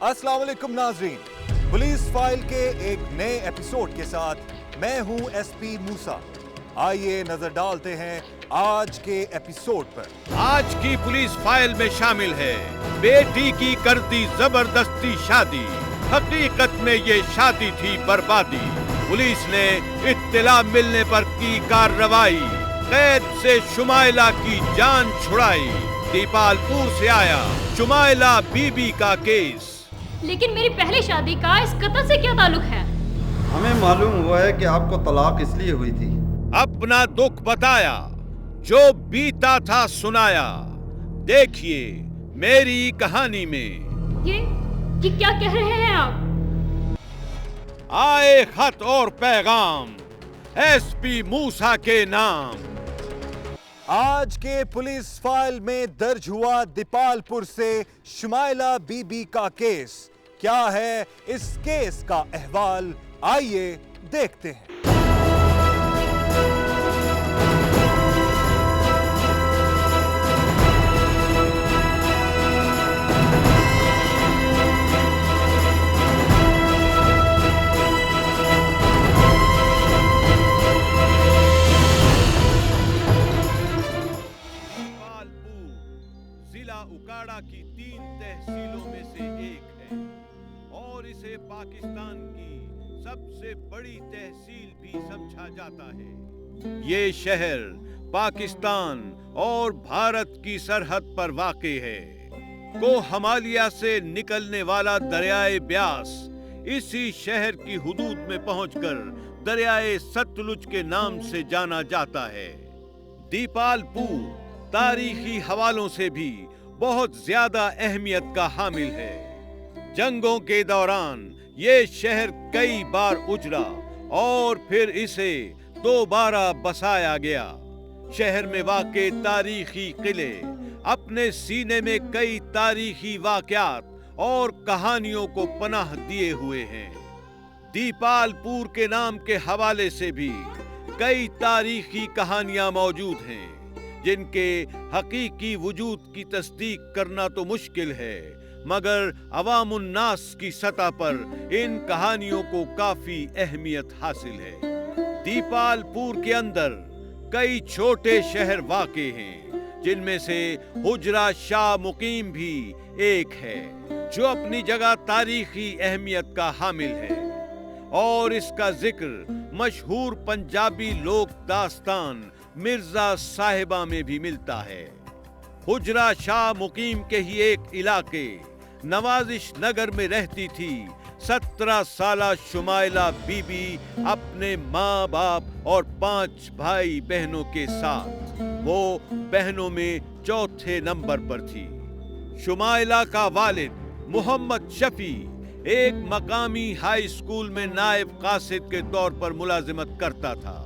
अस्सलाम वालेकुम नाजरीन, पुलिस फाइल के एक नए एपिसोड के साथ मैं हूं एसपी मूसा। आइए नजर डालते हैं आज के एपिसोड पर। आज की पुलिस फाइल में शामिल है बेटी की करती जबरदस्ती शादी। हकीकत में ये शादी थी बर्बादी। पुलिस ने इत्तला मिलने पर की कार्रवाई, कैद से शुमाइला की जान छुड़ाई। दीपालपुर से आया शुमाइला बीबी का केस। लेकिन मेरी पहली शादी का इस कत्ल से क्या ताल्लुक है? हमें मालूम हुआ है कि आपको तलाक इसलिए हुई थी। अपना दुख बताया, जो बीता था सुनाया। देखिए मेरी कहानी में। ये क्या कह रहे हैं आप? आए खत और पैगाम एसपी मूसा के नाम। आज के पुलिस फाइल में दर्ज हुआ दीपालपुर से शुमाइला बीबी का केस। क्या है इस केस का अहवाल, आइए देखते हैं। जिला उकाड़ा की 3 तहसीलों में से एक है और इसे पाकिस्तान की सबसे बड़ी तहसील भी समझा जाता है। ये शहर पाकिस्तान और भारत की सरहद पर वाक़ है। कोहमालिया से निकलने वाला दरियाए ब्यास इसी शहर की हुदूद में पहुंचकर दरियाए सतलुज के नाम से जाना जाता है। दीपालपुर तारीखी हवालों से भी बहुत ज्यादा अहमियत का हामिल है। जंगों के दौरान ये शहर कई बार उजड़ा और फिर इसे दोबारा बसाया गया। शहर में वाक़े तारीखी किले अपने सीने में कई तारीखी वाक़यात और कहानियों को पनाह दिए हुए हैं। दीपालपुर के नाम के हवाले से भी कई तारीखी कहानियां मौजूद हैं, जिनके हकीकी वजूद की तस्दीक करना तो मुश्किल है, मगर अवामुन्नास की सतह पर इन कहानियों को काफी अहमियत हासिल है। दीपालपुर के अंदर कई छोटे शहर वाक़े हैं, जिनमें से हुजरा शाह मुकीम भी एक है, जो अपनी जगह तारीखी अहमियत का हामिल है और इसका जिक्र मशहूर पंजाबी लोक दास्तान मिर्जा साहिबा में भी मिलता है। हुजरा शाह मुकीम के ही एक इलाके नवाजिश नगर में रहती थी 17 साला शुमाइला बीबी अपने माँ बाप और 5 भाई बहनों के साथ। वो बहनों में चौथे नंबर पर थी। शुमाइला का वालिद मोहम्मद शफी एक मकामी हाई स्कूल में नायब कासिद के तौर पर मुलाजिमत करता था,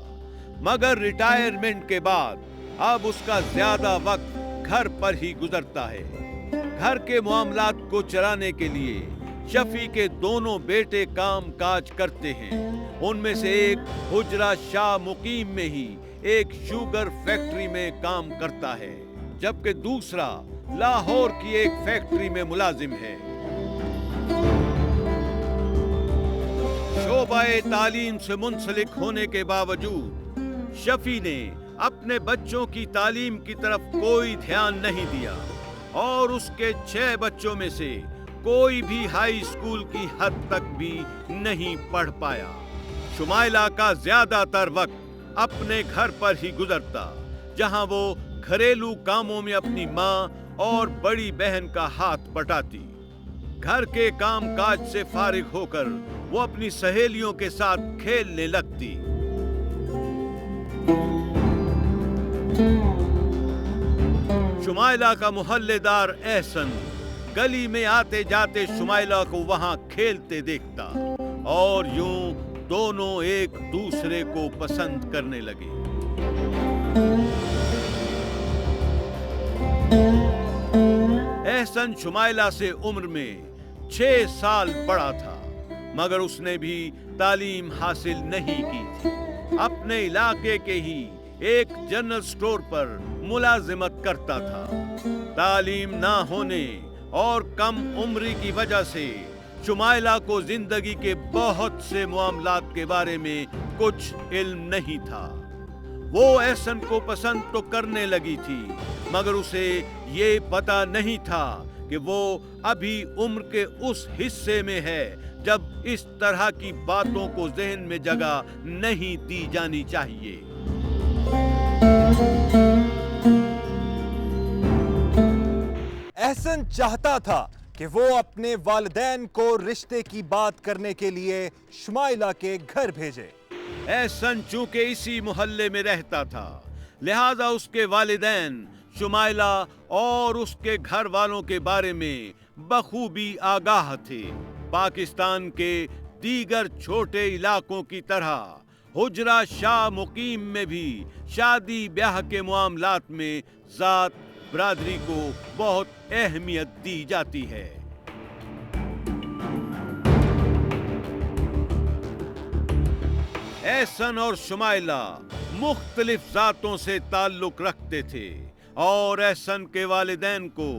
मगर रिटायरमेंट के बाद अब उसका ज्यादा वक्त घर पर ही गुजरता है। घर के मामलात को चलाने के लिए शफी के दोनों बेटे काम काज करते हैं। उनमें से एक हुजरा शाह मुकीम में ही एक शुगर फैक्ट्री में काम करता है, जबकि दूसरा लाहौर की एक फैक्ट्री में मुलाजिम है। शोबाए तालीम से मुंसलिक होने के बावजूद शफी ने अपने बच्चों की तालीम की तरफ कोई ध्यान नहीं दिया और उसके 6 बच्चों में से कोई भी हाई स्कूल की हद तक भी नहीं पढ़ पाया। शुमाइला का ज्यादातर वक्त अपने घर पर ही गुजरता, जहां वो घरेलू कामों में अपनी माँ और बड़ी बहन का हाथ बटाती। घर के काम काज से फारिग होकर वो अपनी सहेलियों के साथ खेलने लगती। शुमाइला का मोहल्लेदार एहसन गली में आते जाते शुमाइला को वहां खेलते देखता और यूं दोनों एक दूसरे को पसंद करने लगे। एहसन शुमाइला से उम्र में 6 साल बड़ा था, मगर उसने भी तालीम हासिल नहीं की थी। अपने इलाके के ही एक जनरल स्टोर पर मुलाजिमत करता था। तालीम ना होने और कम उम्री की वजह से शुमाइला को जिंदगी के बहुत से मामलात के बारे में कुछ इल्म नहीं था। वो एहसन को पसंद तो करने लगी थी, मगर उसे ये पता नहीं था कि वो अभी उम्र के उस हिस्से में है जब इस तरह की बातों को ज़हन में जगह नहीं दी जानी चाहिए। एहसन चाहता था कि वो अपने वालिदैन को रिश्ते की बात करने के लिए शुमाइला के घर भेजे। एहसन चूंकि इसी मोहल्ले में रहता था, लिहाजा उसके वालिदैन शुमाइला और उसके घर वालों के बारे में बखूबी आगाह थे। पाकिस्तान के दीगर छोटे इलाकों की तरह हुजरा शाह मुकीम में भी शादी ब्याह के मामलात में जात बरादरी को बहुत अहमियत दी जाती है। एहसन और शुमाइला मुख्तलिफ जातों से ताल्लुक रखते थे और एहसन के वालिदैन को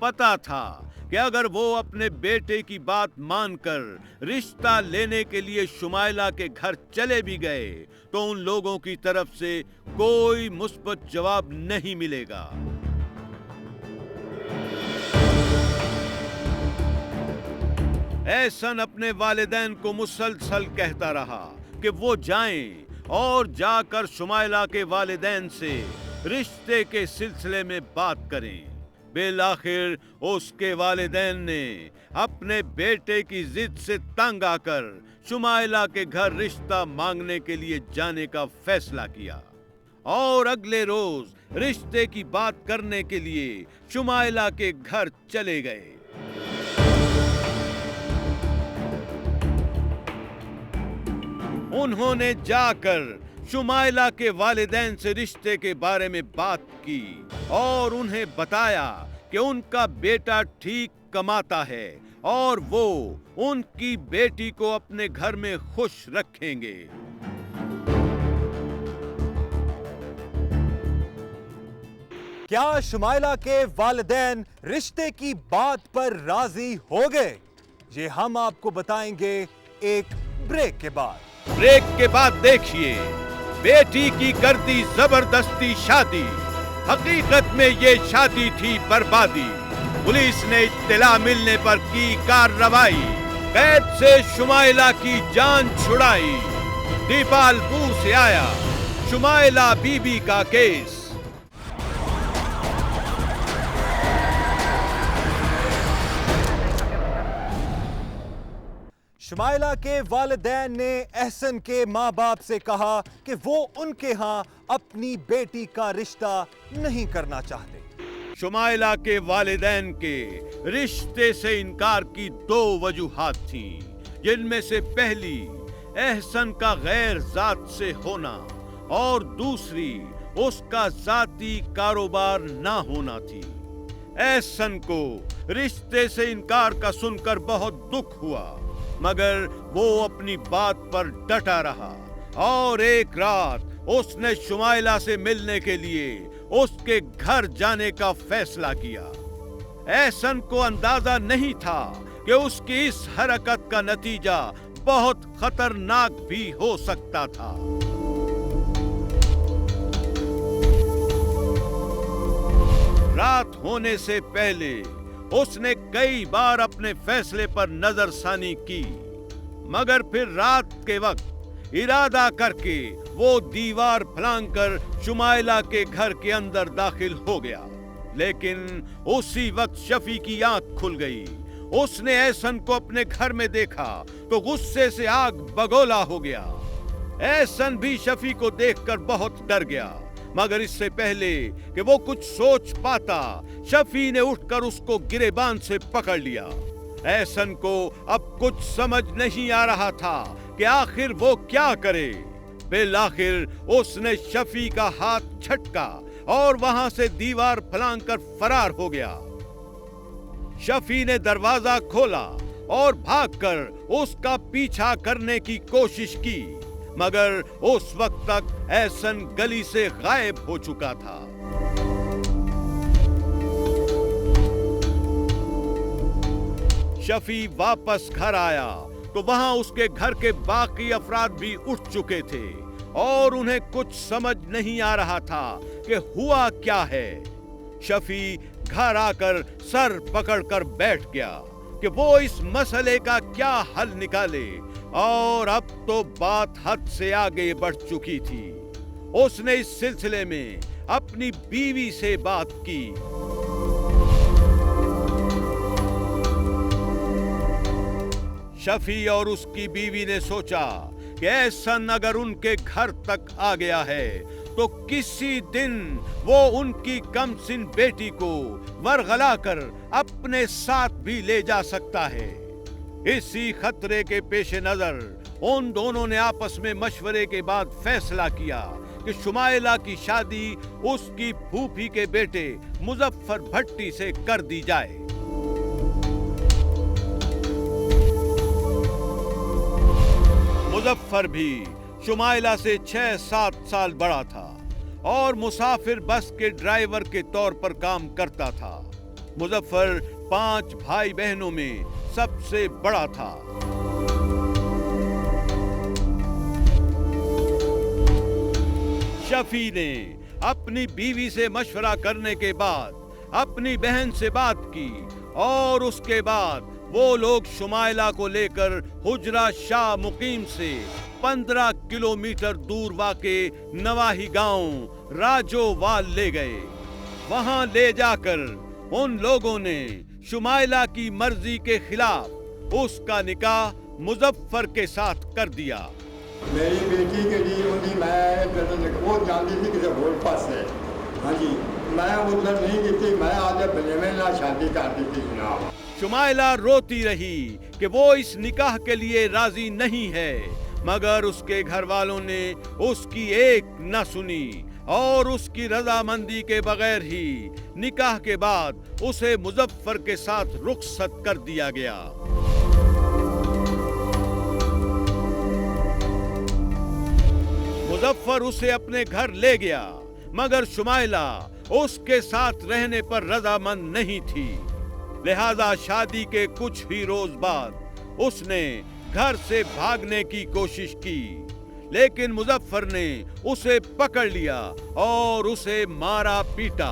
पता था कि अगर वो अपने बेटे की बात मानकर रिश्ता लेने के लिए शुमाइला के घर चले भी गए तो उन लोगों की तरफ से कोई मुस्बत जवाब नहीं मिलेगा। एहसन अपने वालिदैन को मुसलसल कहता रहा कि वो जाएं और जाकर शुमाइला के वालिदैन से रिश्ते के सिलसिले में बात करें। बिलाखिर उसके वालिदैन ने अपने बेटे की जिद से तंग आकर शुमाइला के घर रिश्ता मांगने के लिए जाने का फैसला किया और अगले रोज रिश्ते की बात करने के लिए शुमाइला के घर चले गए। उन्होंने जाकर शुमाइला के वालिदैन से रिश्ते के बारे में बात की और उन्हें बताया कि उनका बेटा ठीक कमाता है और वो उनकी बेटी को अपने घर में खुश रखेंगे। क्या शुमाइला के वालिदैन रिश्ते की बात पर राजी हो गए? ये हम आपको बताएंगे एक ब्रेक के बाद। ब्रेक के बाद देखिए बेटी की कर दी जबरदस्ती शादी, हकीकत में ये शादी थी बर्बादी। पुलिस ने इत्तला मिलने पर की कार्रवाई, कैद से शुमाइला की जान छुड़ाई। दीपालपुर से आया शुमाइला बीबी का केस। शुमाइला के वालिदैन ने एहसन के माँ बाप से कहा कि वो उनके यहाँ अपनी बेटी का रिश्ता नहीं करना चाहते। शुमाइला के वालिदैन के रिश्ते से इनकार की दो वजूहात थीं, जिनमें से पहली एहसन का गैर जात से होना और दूसरी उसका जाती कारोबार ना होना थी। एहसन को रिश्ते से इनकार का सुनकर बहुत दुख हुआ, मगर वो अपनी बात पर डटा रहा और एक रात उसने शुमाइला से मिलने के लिए उसके घर जाने का फैसला किया। एहसन को अंदाजा नहीं था कि उसकी इस हरकत का नतीजा बहुत खतरनाक भी हो सकता था। रात होने से पहले उसने कई बार अपने फैसले पर नजरसानी की, मगर फिर रात के वक्त इरादा करके वो दीवार फलांगकर शुमाइला के घर के अंदर दाखिल हो गया। लेकिन उसी वक्त शफी की आंख खुल गई। उसने एहसन को अपने घर में देखा तो गुस्से से आग बगोला हो गया। एहसन भी शफी को देखकर बहुत डर गया, मगर इससे पहले कि वो कुछ सोच पाता, शफी ने उठकर उसको गिरेबान से पकड़ लिया। एहसन को अब कुछ समझ नहीं आ रहा था कि आखिर वो क्या करे। बिलाखिर उसने शफी का हाथ झटका और वहां से दीवार फलांगकर फरार हो गया। शफी ने दरवाजा खोला और भागकर उसका पीछा करने की कोशिश की, मगर उस वक्त तक एहसन गली से गायब हो चुका था। शफी वापस घर आया तो वहां उसके घर के बाकी अफराद भी उठ चुके थे और उन्हें कुछ समझ नहीं आ रहा था कि हुआ क्या है। शफी घर आकर सर पकड़कर बैठ गया कि वो इस मसले का क्या हल निकाले, और अब तो बात हद से आगे बढ़ चुकी थी। उसने इस सिलसिले में अपनी बीवी से बात की। शफी और उसकी बीवी ने सोचा कि एहसन अगर उनके घर तक आ गया है तो किसी दिन वो उनकी कमसिन बेटी को वरगला कर अपने साथ भी ले जा सकता है। इसी खतरे के पेश नजर उन दोनों ने आपस में मशवरे के बाद फैसला किया कि शुमाइला की शादी उसकी फूफी के बेटे मुजफ्फर भट्टी से कर दी जाए। मुजफ्फर भी शुमाइला से 6-7 साल बड़ा था और मुसाफिर बस के ड्राइवर के तौर पर काम करता था। मुजफ्फर 5 भाई बहनों में सबसे बड़ा था। शफी ने अपनी बीवी से मशवरा करने के बाद अपनी बहन से बात की और उसके बाद वो लोग शुमाइला को लेकर हुजरा शाह मुकीम से 15 किलोमीटर दूर वाक़े नवाही गांव राजोवाल ले गए। वहां ले जाकर उन लोगों ने शुमाइला की मर्जी के खिलाफ उसका निकाह मुजफ्फर के साथ कर दिया। मेरी बेटी के लिए उन्हें मैं वो जानती थी किसी होर पासे। हाँ जी, मैं उधर नहीं की थी, मैं आज बलेमे ना शादी कर दी थी जनाब। शुमाइला रोती रही कि वो इस निकाह के लिए राजी नहीं है, मगर उसके घर वालों ने उसकी एक न सुनी और उसकी रजामंदी के बगैर ही निकाह के बाद उसे मुजफ्फर के साथ रुखसत कर दिया गया। मुजफ्फर उसे अपने घर ले गया, मगर शुमाइला उसके साथ रहने पर रजामंद नहीं थी। लिहाजा शादी के कुछ ही रोज बाद उसने घर से भागने की कोशिश की, लेकिन मुजफ्फर ने उसे पकड़ लिया और उसे मारा पीटा।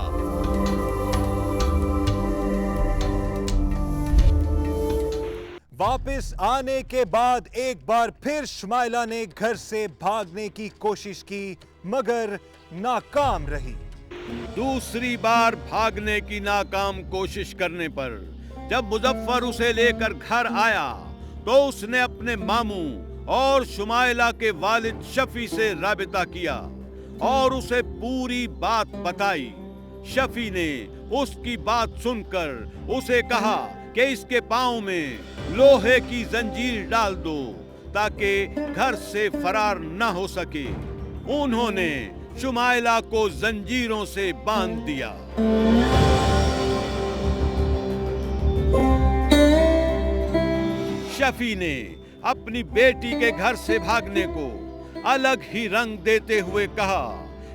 वापस आने के बाद एक बार फिर शुमाइला ने घर से भागने की कोशिश की, मगर नाकाम रही। दूसरी बार भागने की नाकाम कोशिश करने पर जब मुजफ्फर उसे लेकर घर आया तो उसने अपने मामू और शुमाइला के वालिद शफी से राबिता किया और उसे पूरी बात बताई। शफी ने उसकी बात सुनकर उसे कहा कि इसके पांव में लोहे की जंजीर डाल दो ताकि घर से फरार न हो सके। उन्होंने शुमाइला को जंजीरों से बांध दिया। शफी ने अपनी बेटी के घर से भागने को अलग ही रंग देते हुए कहा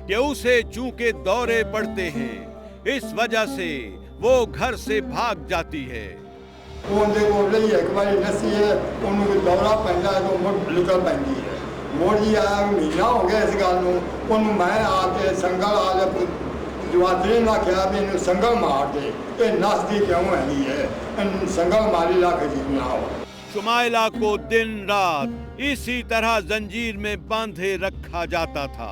कि उसे चूंकि दौरे पड़ते हैं, इस वजह से वो घर से भाग जाती है। एक बार नसी है, उन्होंने दौरा पैंदा है तो मुड़ निकल पैंदी है। मोड़ जी आया महीना हो गया इस गल नूं, मैं आके संगल आ जवादरी ना क्या भी इन्हें संगल मार दे, ये नसदी क्यों है, संगल मारी ला के जीना हो। शुमाइला को दिन रात इसी तरह जंजीर में बांधे रखा जाता था।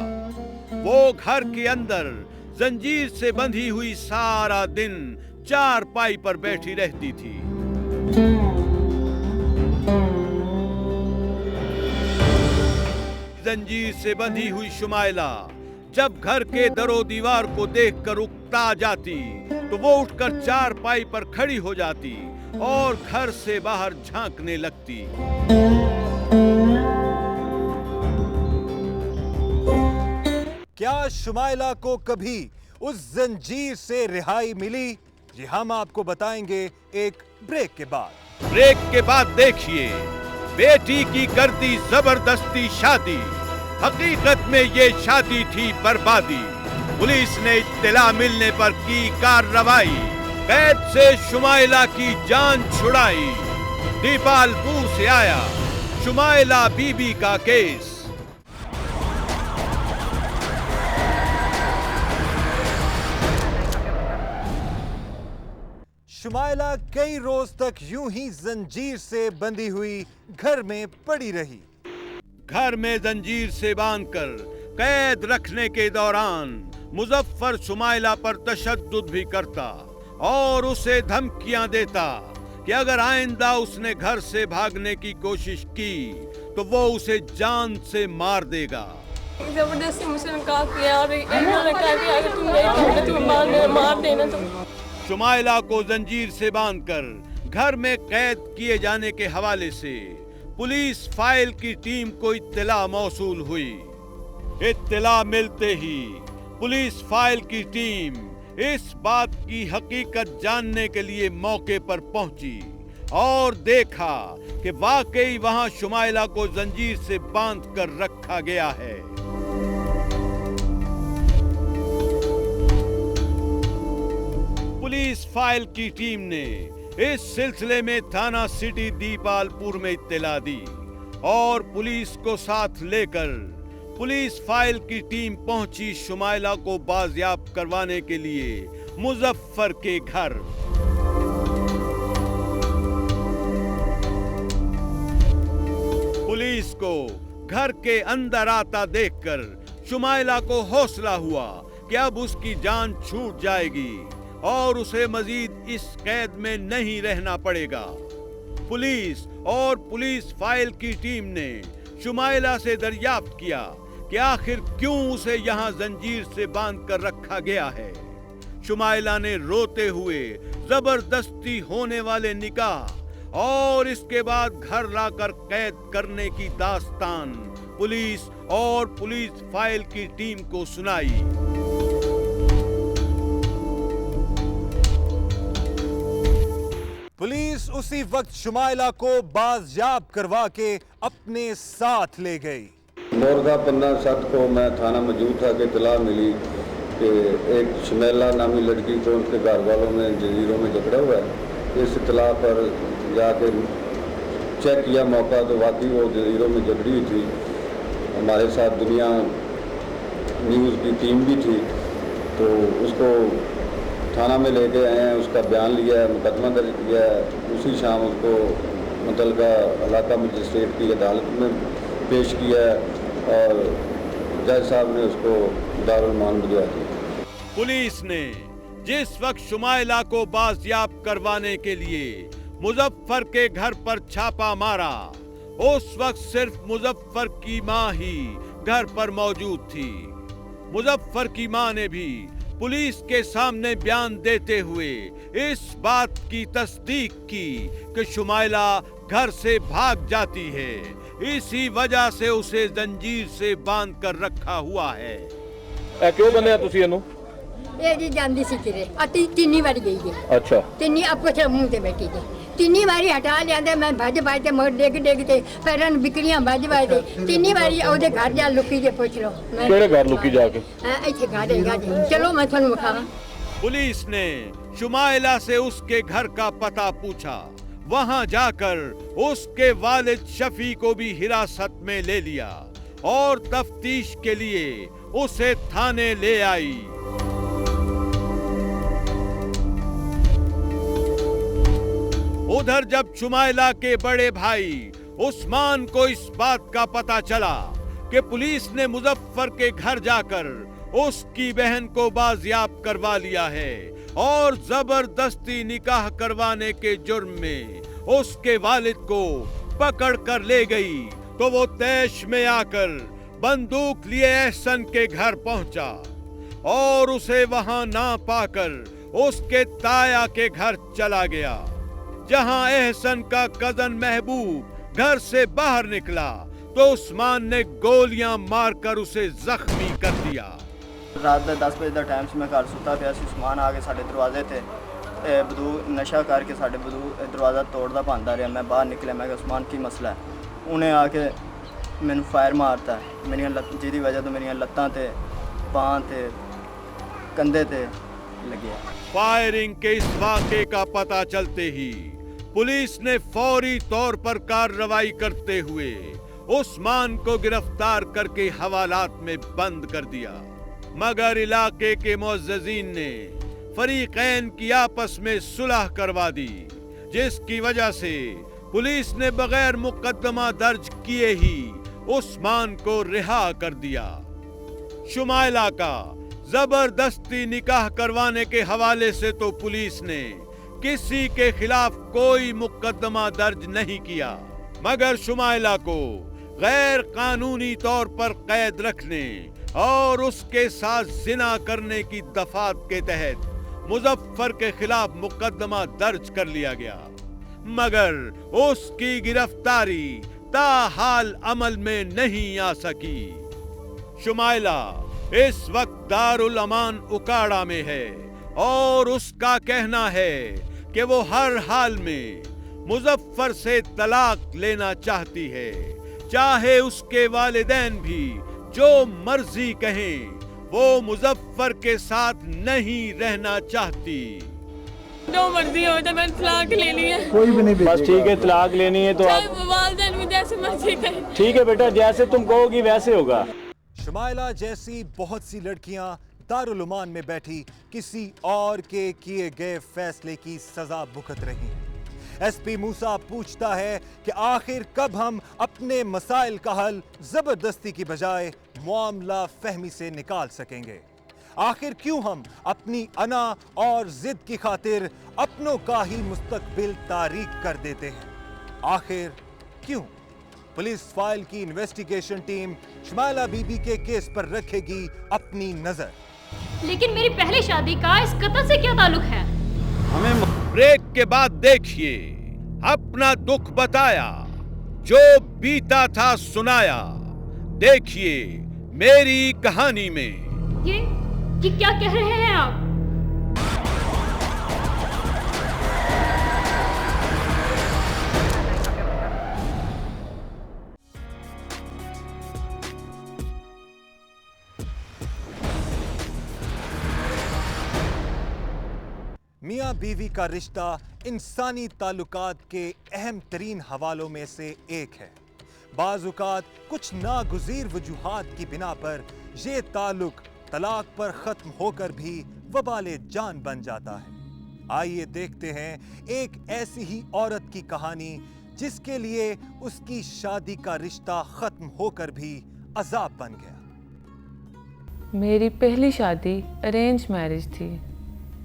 वो घर के अंदर जंजीर से बंधी हुई सारा दिन चारपाई पर बैठी रहती थी। जंजीर से बंधी हुई शुमाइला जब घर के दरो दीवार को देखकर उकता जाती तो वो उठकर चारपाई पर खड़ी हो जाती और घर से बाहर झांकने लगती। क्या शुमाइला को कभी उस जंजीर से रिहाई मिली? जी हम आपको बताएंगे एक ब्रेक के बाद। ब्रेक के बाद देखिए बेटी की कर दी जबरदस्ती शादी। हकीकत में ये शादी थी बर्बादी। पुलिस ने इत्तला मिलने पर की कार्रवाई, कैद से शुमाइला की जान छुड़ाई दीपालपुर से आया शुमाइला बीबी का केस। शुमाइला कई रोज तक यूं ही जंजीर से बंधी हुई घर में पड़ी रही। घर में जंजीर से बांधकर कैद रखने के दौरान मुजफ्फर शुमाइला पर तशद्दुद भी करता और उसे धमकियां देता कि अगर आइंदा उसने घर से भागने की कोशिश की तो वो उसे जान से मार देगा। जबरदस्ती मुझसे कहा कि यार इन्होंने कहा कि अगर तुम नहीं करोगे तो मार देना तुम। शुमाइला को जंजीर से बांधकर घर में कैद किए जाने के हवाले से पुलिस फाइल की टीम को इत्तला मौसूल हुई। इत्तला मिलते ही पुलिस फाइल की टीम इस बात की हकीकत जानने के लिए मौके पर पहुंची और देखा कि वाकई वहां शुमाइला को जंजीर से बांधकर रखा गया है। पुलिस फाइल की टीम ने इस सिलसिले में थाना सिटी दीपालपुर में इत्तला दी और पुलिस को साथ लेकर पुलिस फाइल की टीम पहुंची शुमाइला को बाजियाब करवाने के लिए मुजफ्फर के घर। पुलिस को घर के अंदर आता देखकर शुमाइला को हौसला हुआ कि अब उसकी जान छूट जाएगी और उसे मजीद इस कैद में नहीं रहना पड़ेगा। पुलिस और पुलिस फाइल की टीम ने शुमाइला से दरियाफ्त किया कि आखिर क्यों उसे यहाँ जंजीर से बांधकर रखा गया है। शुमाइला ने रोते हुए जबरदस्ती होने वाले निकाह और इसके बाद घर लाकर कैद करने की दास्तान पुलिस और पुलिस फाइल की टीम को सुनाई। पुलिस उसी वक्त शुमाइला को बाजियाब करवा के अपने साथ ले गई। मोरगा 15/7 को मैं थाना मौजूद था कि इत्तला मिली कि एक शुमाइला नामी लड़की को उनके घर वालों में जंजीरों में जकड़ा हुआ है। इस इत्तला पर जाके चेक किया मौका तो वाकई वो जंजीरों में जकड़ी हुई थी। हमारे साथ दुनिया न्यूज़ की टीम भी थी, तो उसको थाना में लेके आए हैं, उसका बयान लिया है, मुकदमा दर्ज किया है। उसी शाम उसको मुतलका इलाका मजिस्ट्रेट की अदालत में पेश किया है और जज साहब ने उसको दारुल मान भिजवा दिया। पुलिस ने जिस वक्त शुमाइला को बाजियाब करवाने के लिए मुजफ्फर के घर पर छापा मारा, उस वक्त सिर्फ मुजफ्फर की मां ही घर पर मौजूद थी। मुजफ्फर की मां ने भी पुलिस के सामने बयान देते हुए इस बात की तस्दीक की कि शुमाइला घर से भाग जाती है, इसी वजह से उसे जंजीर से बांध कर रखा हुआ है। क्यों बने तुसी ਇਹਨੂੰ? ਇਹ ਜੀ ਜਾਂਦੀ ਸੀ ਕਿਰੇ ਅਤੀ ਤਿੰਨੀ ਵਾਰੀ ਗਈ ਜੀ। ਅੱਛਾ ਤਿੰਨੀ ਆਪੋ ਤੇ ਮੂੰਹ ਤੇ ਬੈਠੀ ਜੀ। ਤਿੰਨੀ ਵਾਰੀ ਹਟਾ ਲਿਆਂਦੇ ਮੈਂ ਭੱਜ ਭੱਜ ਤੇ ਮੋੜ ਡੇਗ ਡੇਗ ਤੇ ਪੈਰਾਂ ਨੂੰ ਬਿਕਰੀਆਂ ਵੱਜ ਵੱਜ ਤੇ ਤਿੰਨੀ ਵਾਰੀ ਉਹਦੇ ਘਰ ਜਾ ਲੁਕੀ ਜੇ ਪੁੱਛ ਲਓ। ਕਿਹੜੇ ਘਰ ਲੁਕੀ ਜਾ ਕੇ? ਇੱਥੇ ਘਰ ਹੈਗਾ ਜੀ, ਚਲੋ मैं ਤੁਹਾਨੂੰ ਵਿਖਾਵਾਂ। पुलिस ने शुमाइला से उसके घर का पता पूछा। वहां जाकर उसके वालिद शफी को भी हिरासत में ले लिया और तफ्तीश के लिए उसे थाने ले आई। उधर जब शुमाइला के बड़े भाई उस्मान को इस बात का पता चला कि पुलिस ने मुजफ्फर के घर जाकर उसकी बहन को बाजियाब करवा लिया है और जबरदस्ती निकाह करवाने के जुर्म में उसके वालिद को पकड़ कर ले गई, तो वो तैश में आकर बंदूक लिए एहसन के घर पहुंचा और उसे वहां ना पाकर उसके ताया के घर चला गया, जहां एहसन का कजन महबूब घर से बाहर निकला तो उस्मान ने गोलियां मारकर उसे जख्मी कर दिया। रात के 10 बजे का टाइम से मैं घर सुता पाया सी। उस्मान आके साढ़े दरवाजे थे बदू नशा करके साढ़े बदू दरवाज़ा तोड़ता भांदा रहा। मैं बाहर निकले, मैं उस्मान की मसला है। उन्हें आके मैंने फायर मारता मेरिया जिहदी वजह तो मेरिया लत्तां ते बांह ते कंधे ते लगे। फायरिंग के इस वाक़े का पता चलते ही पुलिस ने फौरी तौर पर कार्रवाई करते हुए उस्मान को गिरफ्तार करके हवालात में बंद कर दिया, मगर इलाके के मुअज़्ज़िज़ीन ने फरीक़ैन की आपस में सुलह करवा दी, जिसकी वजह से पुलिस ने बगैर मुकदमा दर्ज किए ही उस्मान को रिहा कर दिया। शुमाइला का जबरदस्ती निकाह करवाने के हवाले से तो पुलिस ने किसी के खिलाफ कोई मुकदमा दर्ज नहीं किया, मगर शुमाइला को गैर कानूनी तौर पर कैद रखने और उसके साथ जिना करने की दफात के तहत मुजफ्फर के खिलाफ मुकदमा दर्ज कर लिया गया, मगर उसकी गिरफ्तारी ताहाल अमल में नहीं आ सकी। शुमाइला इस वक्त दारुल अमान उकाड़ा में है और उसका कहना है कि वो हर हाल में मुजफ्फर से तलाक लेना चाहती है, चाहे उसके वालिदैन भी जो मर्जी कहें, वो मुजफ्फर के साथ नहीं रहना चाहती। जो मर्जी हो तो मैंने तलाक लेनी है। कोई भी नहीं, बस ठीक है, तलाक लेनी है तो आप वालिदैन भी जैसे मर्जी कहें। ठीक है बेटा, जैसे तुम कहोगी वैसे होगा। शुमाइला जैसी बहुत सी लड़कियां दारुल उमान में बैठी किसी और के किए गए फैसले की सजा भुगत रही हैं। एसपी मूसा पूछता है कि आखिर कब हम अपने मसाइल का हल जबरदस्ती की बजाय मामला फहमी से निकाल सकेंगे? आखिर क्यों हम अपनी अना और जिद की खातिर अपनों का ही मुस्तकबिल तारीक कर देते हैं? आखिर क्यों? पुलिस फाइल की इन्वेस्टिगेशन टीम शुमाइला बीबी के केस पर रखेगी अपनी नजर। लेकिन मेरी पहली शादी का इस कत्ल से क्या ताल्लुक है? हमें ब्रेक के बाद देखिए, अपना दुख बताया, जो बीता था सुनाया, देखिए मेरी कहानी में। ये क्या कह रहे हैं आप? मियाँ बीवी का रिश्ता इंसानी ताल्लुकात के अहम तरीन हवालों में से एक है। बाज़-औक़ात कुछ नागुज़ीर वजूहात की बिना पर ये ताल्लुक तलाक पर ख़त्म होकर भी वबाले जान बन जाता है। आइए देखते हैं एक ऐसी ही औरत की कहानी जिसके लिए उसकी शादी का रिश्ता ख़त्म होकर भी अज़ाब बन गया। मेरी पहली शादी अरेंज मैरिज थी।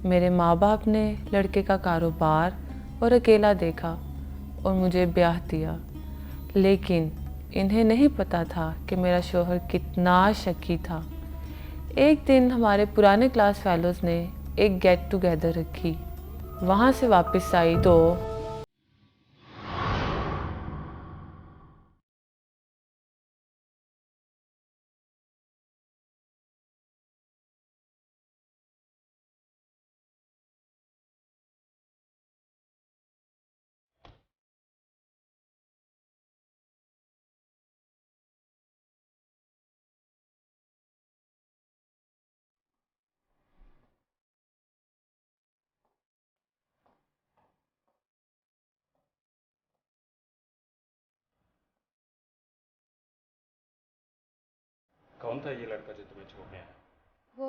मेरे माँ बाप ने लड़के का कारोबार और अकेला देखा और मुझे ब्याह दिया, लेकिन इन्हें नहीं पता था कि मेरा शौहर कितना शकी था। एक दिन हमारे पुराने क्लास फेलोज़ ने एक गेट टुगेदर रखी। वहाँ से वापस आई तो कौन था ये लड़का जो तुम्हें छोड़ने आया? वो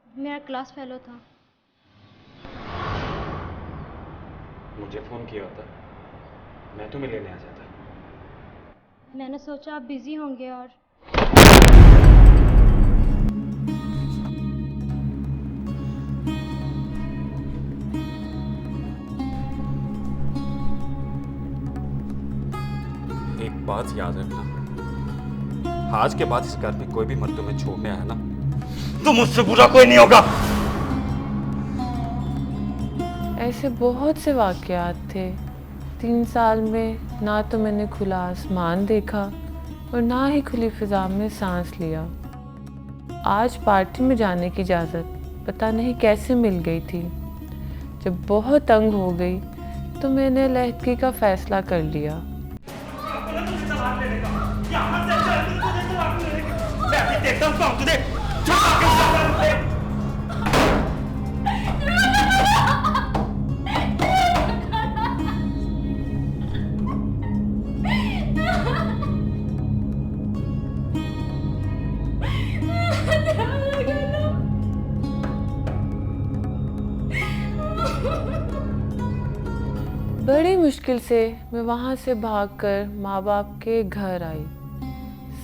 मेरा क्लास फेलो था। मुझे फ़ोन किया होता, मैं तुम्हें लेने आ जाता। मैंने सोचा आप बिजी होंगे और एक बात याद रखना, आज के बाद इस घर में कोई भी मर्द तुम्हें छोड़ने आया ना, तो मुझसे बुरा कोई नहीं होगा। ऐसे बहुत से वाक़यात थे। 3 साल में ना तो मैंने खुला आसमान देखा और ना ही खुली फिजा में सांस लिया। आज पार्टी में जाने की इजाज़त पता नहीं कैसे मिल गई थी। जब बहुत तंग हो गई तो मैंने अलहदगी का फ़ैसला कर लिया। बड़ी मुश्किल से मैं वहाँ से भागकर माँ बाप के घर आई।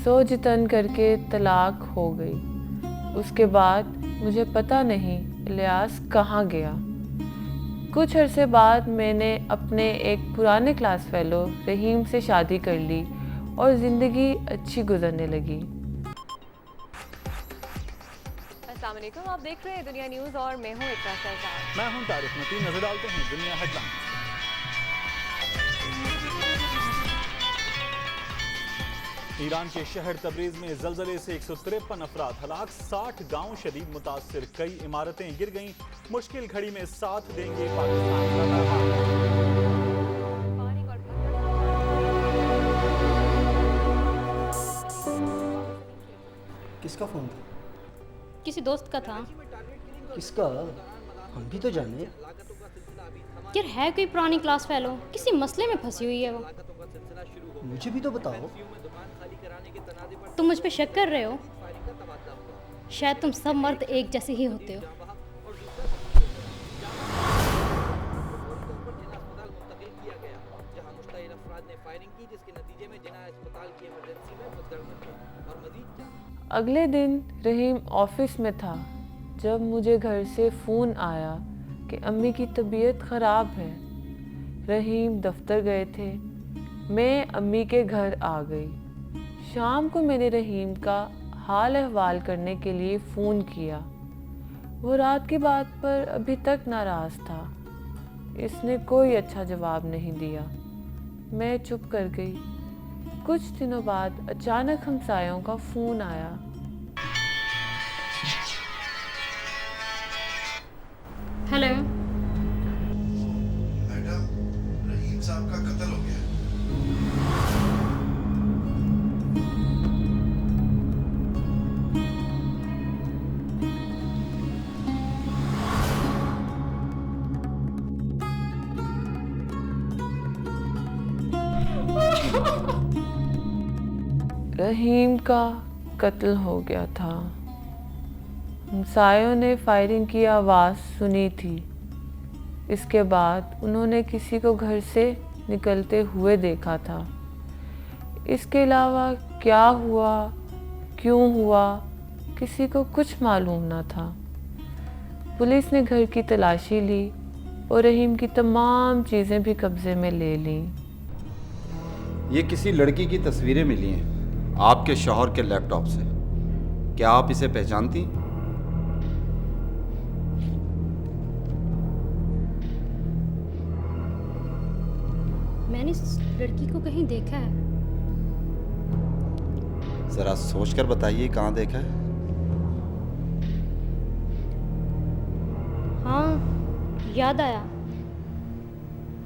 सोच तन करके तलाक हो गई। उसके बाद मुझे पता नहीं इलियास कहाँ गया। कुछ अरसे बाद मैंने अपने एक पुराने क्लास फेलो रहीम से शादी कर ली और ज़िंदगी अच्छी गुजरने लगी। अस्सलाम वालेकुम, आप देख रहे हैं दुनिया न्यूज़ और मैं हूँ इकरा सरदार। मैं हूँ तारिक नतीन। नजर डालते हैं दुनिया हेडलाइंस। ईरान के शहर तबरीज में जलजले से 153 अफराद हलाक, 60 गांव शदीद मुतासिर, कई इमारतें गिर गईं। मुश्किल घड़ी में साथ देंगे पाकिस्तान का पैगाम। किसका फोन था? किसी दोस्त का था। किसका? हम भी तो जाने। यार है कोई पुरानी क्लास फेलो, किसी मसले में फंसी हुई है वो। मुझे भी तो बताओ। तुम मुझ पे शक कर रहे हो? शायद तुम सब मर्द एक जैसे ही होते हो। अगले दिन रहीम ऑफिस में था जब मुझे घर से फ़ोन आया कि अम्मी की तबीयत ख़राब है। रहीम दफ्तर गए थे, मैं अम्मी के घर आ गई। शाम को मैंने रहीम का हाल अहवाल करने के लिए फ़ोन किया। वो रात की बात पर अभी तक नाराज़ था। इसने कोई अच्छा जवाब नहीं दिया। मैं चुप कर गई। कुछ दिनों बाद अचानक हमसायों का फ़ोन आया। हेलो मैडम, रहीम साहब का कत्ल हो गया। रहीम का कत्ल हो गया था। हमसायों ने फायरिंग की आवाज़ सुनी थी। इसके बाद उन्होंने किसी को घर से निकलते हुए देखा था। इसके अलावा क्या हुआ, क्यों हुआ, किसी को कुछ मालूम न था। पुलिस ने घर की तलाशी ली और रहीम की तमाम चीज़ें भी कब्ज़े में ले लीं। ये किसी लड़की की तस्वीरें मिली हैं आपके शौहर के लैपटॉप से। क्या आप इसे पहचानती? मैंने इस लड़की को कहीं देखा है। जरा सोचकर बताइए कहाँ देखा है? हाँ, याद आया।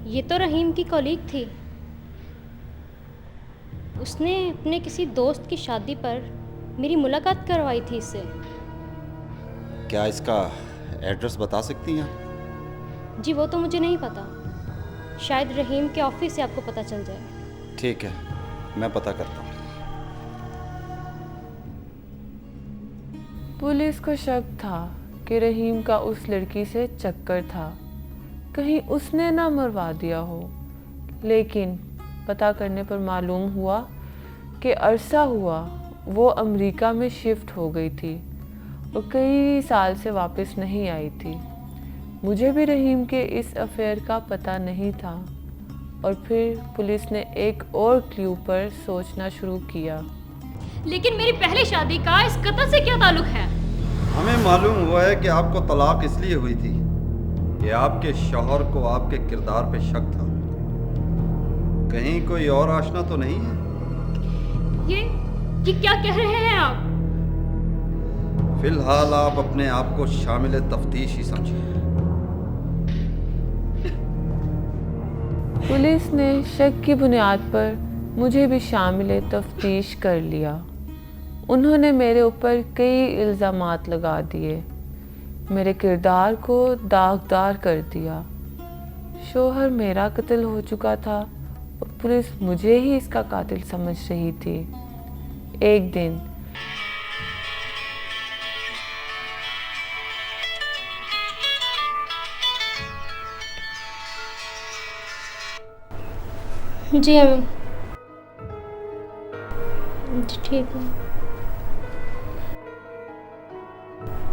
ये तो रहीम की कॉलीग थी। उसने अपने किसी दोस्त की शादी पर मेरी मुलाकात करवाई थी इससे। क्या इसका एड्रेस बता सकती हैं? जी वो तो मुझे नहीं पता। शायद रहीम के ऑफिस से आपको पता चल जाए। ठीक है, मैं पता करता हूँ। पुलिस को शक था कि रहीम का उस लड़की से चक्कर था, कहीं उसने ना मरवा दिया हो। लेकिन पता करने पर मालूम हुआ कि अरसा हुआ वो अमेरिका में शिफ्ट हो गई थी और कई साल से वापस नहीं आई थी। मुझे भी रहीम के इस अफेयर का पता नहीं था और फिर पुलिस ने एक और क्लू पर सोचना शुरू किया। लेकिन मेरी पहली शादी का इस कत्ल से क्या ताल्लुक है? हमें मालूम हुआ है कि आपको तलाक इसलिए हुई थी कि आपके शौहर को आपके किरदार पे शक था। कहीं कोई और आशना तो नहीं है? ये क्या कह रहे हैं आप? फिलहाल आप अपने आप को शामिल तफ्तीश ही समझिए। पुलिस ने शक की बुनियाद पर मुझे भी शामिल तफ्तीश कर लिया। उन्होंने मेरे ऊपर कई इल्ज़ामात लगा दिए, मेरे किरदार को दागदार कर दिया। शौहर मेरा कत्ल हो चुका था और पुलिस मुझे ही इसका कातिल समझ रही थी। एक दिन जी जी ठीक है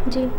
जी।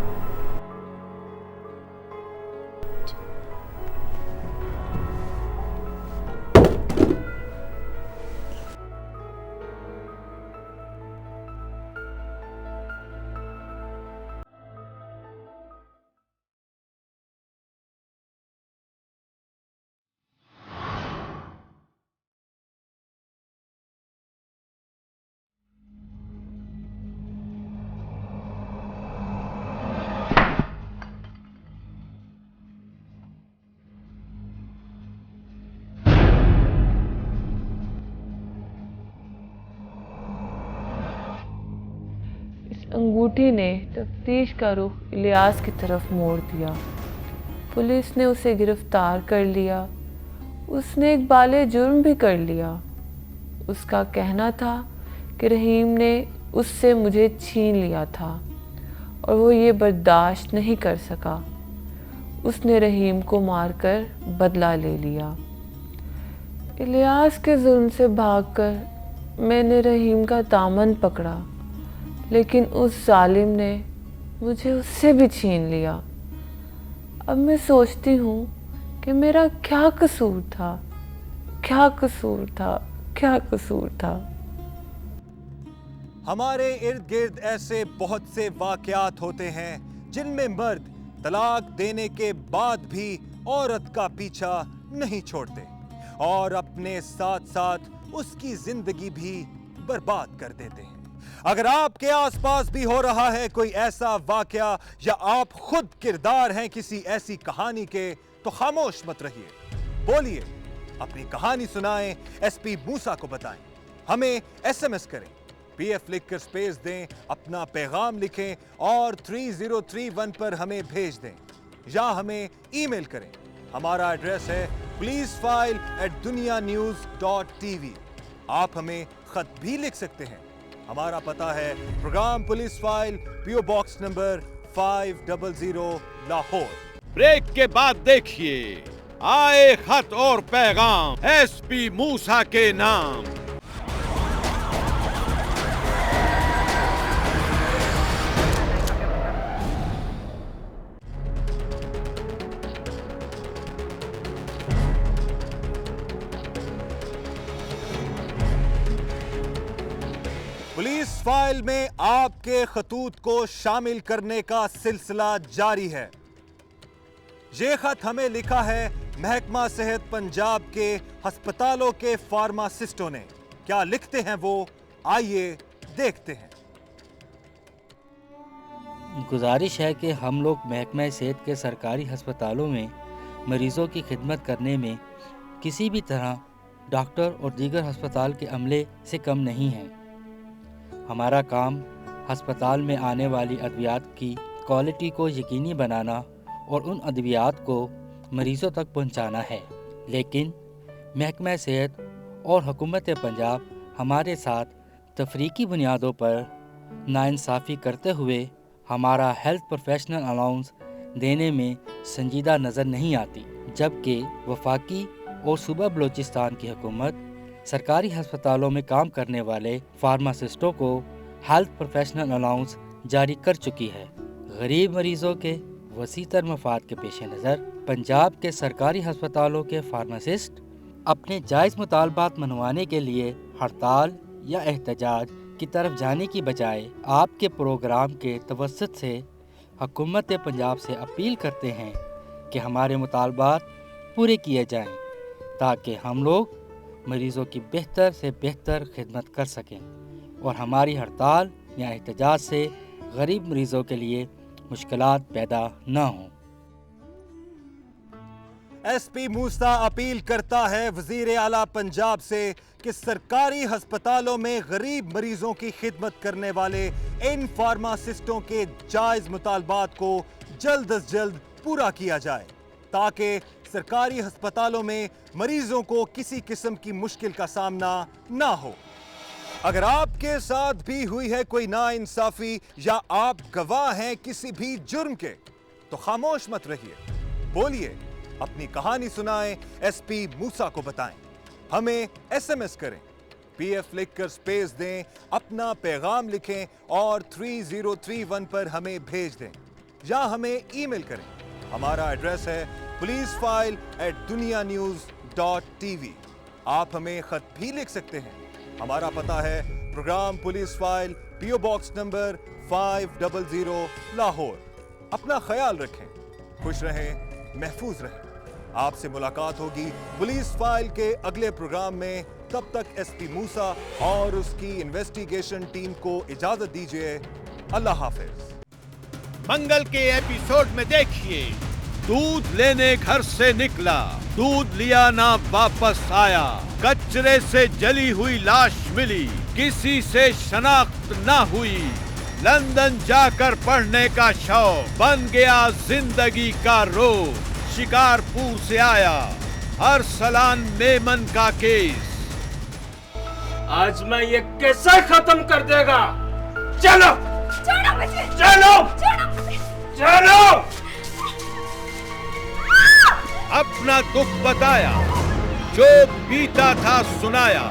अंगूठी ने तफ्तीश का रुख इलियास की तरफ मोड़ दिया। पुलिस ने उसे गिरफ्तार कर लिया। उसने एक बाले जुर्म भी कर लिया। उसका कहना था कि रहीम ने उससे मुझे छीन लिया था और वो ये बर्दाश्त नहीं कर सका। उसने रहीम को मारकर बदला ले लिया। इलियास के जुल्म से भागकर मैंने रहीम का दामन पकड़ा, लेकिन उस जालिम ने मुझे उससे भी छीन लिया। अब मैं सोचती हूँ कि मेरा क्या कसूर था, क्या कसूर था, क्या कसूर था। हमारे इर्द गिर्द ऐसे बहुत से वाकयात होते हैं जिनमें मर्द तलाक देने के बाद भी औरत का पीछा नहीं छोड़ते और अपने साथ साथ उसकी जिंदगी भी बर्बाद कर देते हैं। अगर आपके आसपास भी हो रहा है कोई ऐसा वाकया या आप खुद किरदार हैं किसी ऐसी कहानी के, तो खामोश मत रहिए, बोलिए, अपनी कहानी सुनाएं, एसपी मूसा को बताएं, हमें एसएमएस करें, पीएफ लिखकर स्पेस दें, अपना पैगाम लिखें और 3031 पर हमें भेज दें या हमें ईमेल करें। हमारा एड्रेस है policeFile@dunianews.tv। आप हमें खत भी लिख सकते हैं। हमारा पता है programme police file, PO box number 500 Lahore. Break के बाद देखिए आए खत और पैगाम एसपी मूसा के नाम। पुलिस फाइल में आपके खतूत को शामिल करने का सिलसिला जारी है। ये खत हमें लिखा है महकमा सेहत पंजाब के अस्पतालों के फार्मासिस्टों ने। क्या लिखते हैं वो, आइए देखते हैं। गुजारिश है कि हम लोग महकमा सेहत के सरकारी अस्पतालों में मरीजों की खिदमत करने में किसी भी तरह डॉक्टर और दीगर अस्पताल के अमले से कम नहीं है। हमारा काम अस्पताल में आने वाली अद्वियात की क्वालिटी को यकीनी बनाना और उन अद्वियात को मरीज़ों तक पहुंचाना है, लेकिन महकमा सेहत और हुकूमत पंजाब हमारे साथ तफरीकी बुनियादों पर नाइंसाफ़ी करते हुए हमारा हेल्थ प्रोफेशनल अलाउंस देने में संजीदा नज़र नहीं आती, जबकि वफाकी और सूबा बलूचिस्तान की हुकूमत सरकारी अस्पतालों में काम करने वाले फार्मासिस्टों को हेल्थ प्रोफेशनल अलाउंस जारी कर चुकी है। गरीब मरीजों के वसीतर मफाद के पेश नज़र पंजाब के सरकारी अस्पतालों के फार्मासिस्ट अपने जायज़ मुतालबात मनवाने के लिए हड़ताल या एहतजाज की तरफ जाने की बजाय आपके प्रोग्राम के तवस्सुत से हुकूमत पंजाब से अपील करते हैं कि हमारे मुतालबात पूरे किए जाएं, ताकि हम लोग मरीज़ों की बेहतर से बेहतर खिदमत कर सकें और हमारी हड़ताल या एहतजाज से गरीब मरीज़ों के लिए मुश्किलात पैदा न हों। एसपी मूसा अपील करता है वजीर आला पंजाब से कि सरकारी अस्पतालों में गरीब मरीजों की खिदमत करने वाले इन फार्मासिस्टों के जायज़ मुतालबात को जल्द अज जल्द पूरा किया जाए, ताकि सरकारी अस्पतालों में मरीजों को किसी किस्म की मुश्किल का सामना ना हो। अगर आपके साथ भी हुई है कोई नाइंसाफी या आप गवाह हैं किसी भी जुर्म के, तो खामोश मत रहिए, बोलिए, अपनी कहानी सुनाएं, एसपी मूसा को बताएं। हमें एसएमएस करें, पीएफ लिखकर स्पेस दें, अपना पैगाम लिखें और 3031 पर हमें भेज दें या हमें ईमेल करें। हमारा एड्रेस है policeFile@dunianews.tv। आप हमें खत भी लिख सकते हैं। हमारा पता है programme police file, PO box number 500 Lahore. अपना ख्याल रखें, खुश रहें, महफूज रहें। आपसे मुलाकात होगी पुलिस फाइल के अगले प्रोग्राम में। तब तक एसपी मूसा और उसकी इन्वेस्टिगेशन टीम को इजाजत दीजिए। अल्लाह हाफिज। मंगल के एपिसोड में देखिए, दूध लेने घर से निकला, दूध लिया ना वापस आया, कचरे से जली हुई लाश मिली, किसी से शनाख्त ना हुई, लंदन जाकर पढ़ने का शौक बन गया जिंदगी का रोग, शिकारपुर से आया अरसलान मेमन का केस। आज मैं ये कैसे खत्म कर देगा। चलो छोड़ो मुझे, चलो छोड़ो मुझे, चलो। अपना दुख बताया, जो बीता था सुनाया।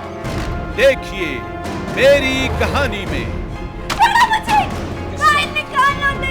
देखिए मेरी कहानी में